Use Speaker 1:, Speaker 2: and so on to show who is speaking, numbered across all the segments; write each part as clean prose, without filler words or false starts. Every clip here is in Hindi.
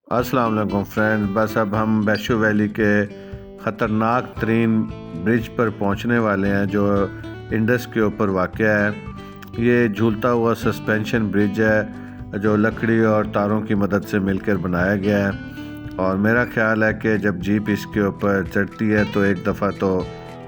Speaker 1: अस्सलाम वालेकुम फ्रेंड्स। बस अब हम बैशो वैली के ख़तरनाक तरीन ब्रिज पर पहुंचने वाले हैं जो इंडस के ऊपर वाक़या है। ये झूलता हुआ सस्पेंशन ब्रिज है जो लकड़ी और तारों की मदद से मिलकर बनाया गया है। और मेरा ख्याल है कि जब जीप इसके ऊपर चढ़ती है तो एक दफ़ा तो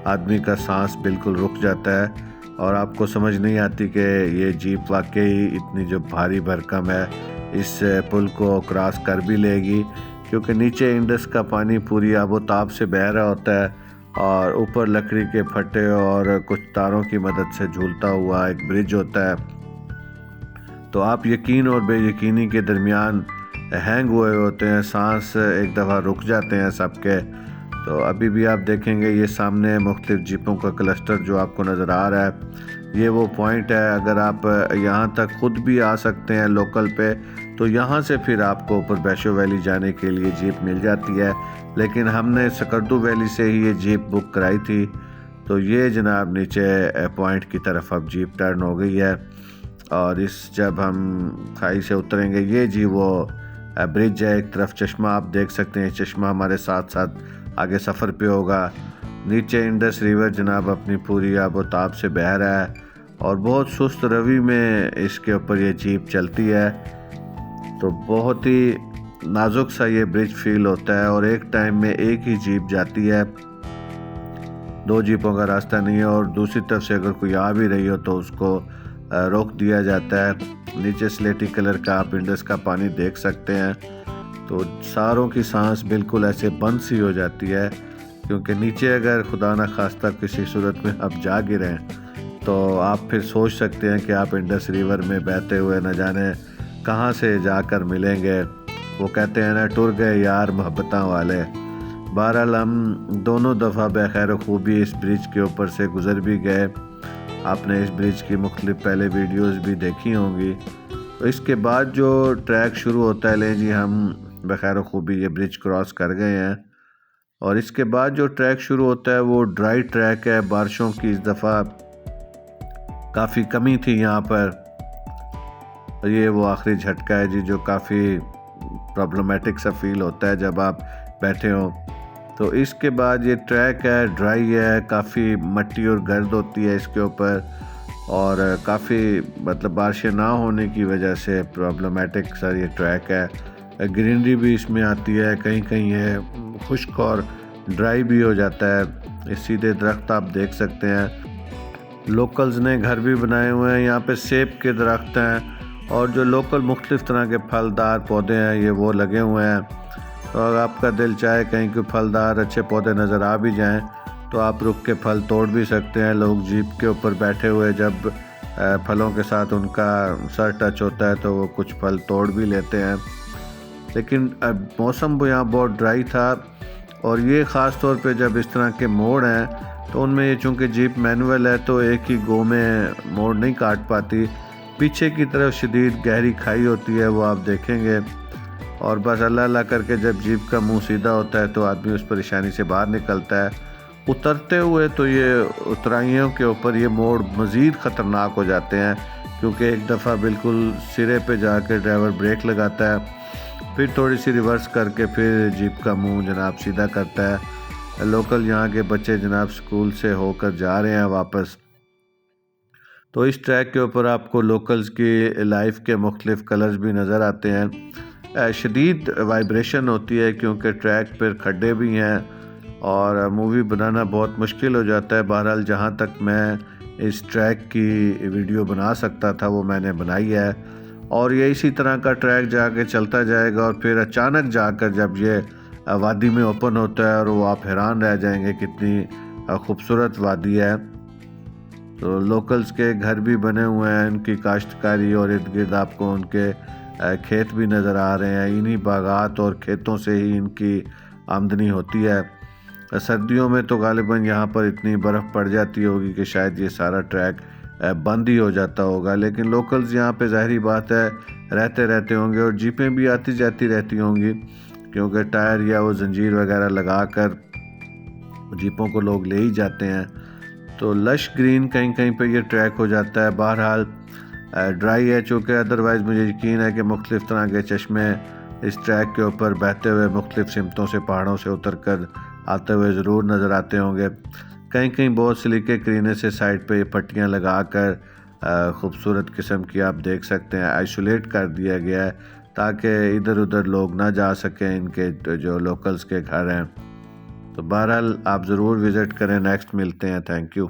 Speaker 1: आदमी का सांस बिल्कुल रुक जाता है और आपको समझ नहीं आती कि ये जीप वाकई इतनी जो भारी भरकम है इस पुल को क्रॉस कर भी लेगी, क्योंकि नीचे इंडस का पानी पूरी आबोताब से बह रहा होता है और ऊपर लकड़ी के फट्टे और कुछ तारों की मदद से झूलता हुआ एक ब्रिज होता है। तो आप यकीन और बेयकीनी के दरमियान हैंग हुए होते हैं, सांस एक दफ़ा रुक जाते हैं सबके। तो अभी भी आप देखेंगे ये सामने मुख्तलिफ जीपों का क्लस्टर जो आपको नज़र आ रहा है, ये वो पॉइंट है। अगर आप यहाँ तक ख़ुद भी आ सकते हैं लोकल पे, तो यहाँ से फिर आपको ऊपर बैशो वैली जाने के लिए जीप मिल जाती है। लेकिन हमने सकर्दू वैली से ही ये जीप बुक कराई थी। तो ये जनाब नीचे पॉइंट की तरफ अब जीप टर्न हो गई है और इस जब हम खाई से उतरेंगे, ये जी वो ब्रिज है। एक तरफ चश्मा आप देख सकते हैं, चश्मा हमारे साथ साथ आगे सफ़र पे होगा। नीचे इंडस रिवर जनाब अपनी पूरी आबोताब से बह रहा है और बहुत सुस्त रवि में इसके ऊपर ये जीप चलती है। तो बहुत ही नाजुक सा ये ब्रिज फील होता है और एक टाइम में एक ही जीप जाती है, दो जीपों का रास्ता नहीं है। और दूसरी तरफ से अगर कोई आ भी रही हो तो उसको रोक दिया जाता है। नीचे स्लेटी कलर का आप इंडस का पानी देख सकते हैं। तो सारों की सांस बिल्कुल ऐसे बंद सी हो जाती है, क्योंकि नीचे अगर खुदा न खास्ता किसी सूरत में आप जा गिरें तो आप फिर सोच सकते हैं कि आप इंडस रिवर में बहते हुए न जाने कहाँ से जाकर मिलेंगे। वो कहते हैं ना, टुर गए यार मोहब्बतां वाले। बहरहाल हम दोनों दफ़ा बखैर खूबी इस ब्रिज के ऊपर से गुज़र भी गए। आपने इस ब्रिज की मुख्तलिफ पहले वीडियोस भी देखी होंगी। तो इसके बाद जो ट्रैक शुरू होता है, ले जी हम बखैर खूबी ये ब्रिज क्रॉस कर गए हैं। और इसके बाद जो ट्रैक शुरू होता है वो ड्राई ट्रैक है। बारिशों की इस दफ़ा काफ़ी कमी थी यहाँ पर। ये वो आखिरी झटका है जी जो काफ़ी प्रॉब्लमेटिक सा फील होता है जब आप बैठे हो। तो इसके बाद ये ट्रैक है, ड्राई है, काफ़ी मट्टी और गर्द होती है इसके ऊपर और काफ़ी मतलब बारिशें ना होने की वजह से प्रॉब्लमेटिक सा ये ट्रैक है। ग्रीनरी भी इसमें आती है, कहीं कहीं है खुश्क और ड्राई भी हो जाता है। ये सीधे दरख्त आप देख सकते हैं। लोकल्स ने घर भी बनाए हुए हैं। यहाँ पे सेब के दरख्त हैं और जो लोकल मुख्तलिफ़ तरह के फलदार पौधे हैं ये वो लगे हुए हैं। तो अगर आपका दिल चाहे कहीं कोई फलदार अच्छे पौधे नज़र आ भी जाएं तो आप रुक के फल तोड़ भी सकते हैं। लोग जीप के ऊपर बैठे हुए जब फलों के साथ उनका सर टच होता है तो वो कुछ फल तोड़ भी लेते हैं। लेकिन अब मौसम वो यहाँ बहुत ड्राई था और ये ख़ास तौर पे जब इस तरह के मोड़ हैं तो उनमें ये चूँकि जीप मैनुअल है तो एक ही गो में मोड़ नहीं काट पाती। पीछे की तरफ शदीद गहरी खाई होती है, वो आप देखेंगे। और बस अल्लाह अल्लाह करके जब जीप का मुंह सीधा होता है तो आदमी उस परेशानी से बाहर निकलता है। उतरते हुए तो ये उतराइयों के ऊपर ये मोड़ मज़ीद ख़तरनाक हो जाते हैं, क्योंकि एक दफ़ा बिल्कुल सिरे पे जाकर ड्राइवर ब्रेक लगाता है, फिर थोड़ी सी रिवर्स करके फिर जीप का मुंह जनाब सीधा करता है। लोकल यहाँ के बच्चे जनाब स्कूल से होकर जा रहे हैं वापस। तो इस ट्रैक के ऊपर आपको लोकल्स की लाइफ के मुख्तलिफ़ कलर्स भी नज़र आते हैं। शदीद वाइब्रेशन होती है क्योंकि ट्रैक पर खड्डे भी हैं और मूवी बनाना बहुत मुश्किल हो जाता है। बहरहाल जहाँ तक मैं इस ट्रैक की वीडियो बना सकता था वो मैंने बनाई है और ये इसी तरह का ट्रैक जाके चलता जाएगा और फिर अचानक जाकर जब ये वादी में ओपन होता है और वो आप हैरान रह जाएंगे कितनी खूबसूरत वादी है। तो लोकल्स के घर भी बने हुए हैं, इनकी काश्तकारी और इर्द गिर्द आपको उनके खेत भी नज़र आ रहे हैं। इन्हीं बागात और खेतों से ही इनकी आमदनी होती है। सर्दियों में तो गालिबन यहाँ पर इतनी बर्फ़ पड़ जाती होगी कि शायद ये सारा ट्रैक बंद ही हो जाता होगा। लेकिन लोकल्स यहाँ पे ज़ाहिरी बात है रहते रहते होंगे और जीपें भी आती जाती रहती होंगी, क्योंकि टायर या वो जंजीर वगैरह लगा कर जीपों को लोग ले ही जाते हैं। तो लश ग्रीन कहीं कहीं पे ये ट्रैक हो जाता है। बहरहाल ड्राई है चूँकि, अदरवाइज़ मुझे यकीन है कि मुख्तलिफ़ तरह के चश्मे इस ट्रैक के ऊपर बहते हुए मुख्तलिफ सिमतों से पहाड़ों से उतर कर आते हुए ज़रूर नज़र आते होंगे। कहीं कहीं बहुत सलीके करीने से साइड पे ये पट्टियाँ लगा कर ख़ूबसूरत किस्म की आप देख सकते हैं आइसोलेट कर दिया गया है ताकि इधर उधर लोग ना जा सकें, इनके जो लोकल्स के घर हैं। तो बहरहाल आप ज़रूर विज़िट करें। नेक्स्ट मिलते हैं। Thank you.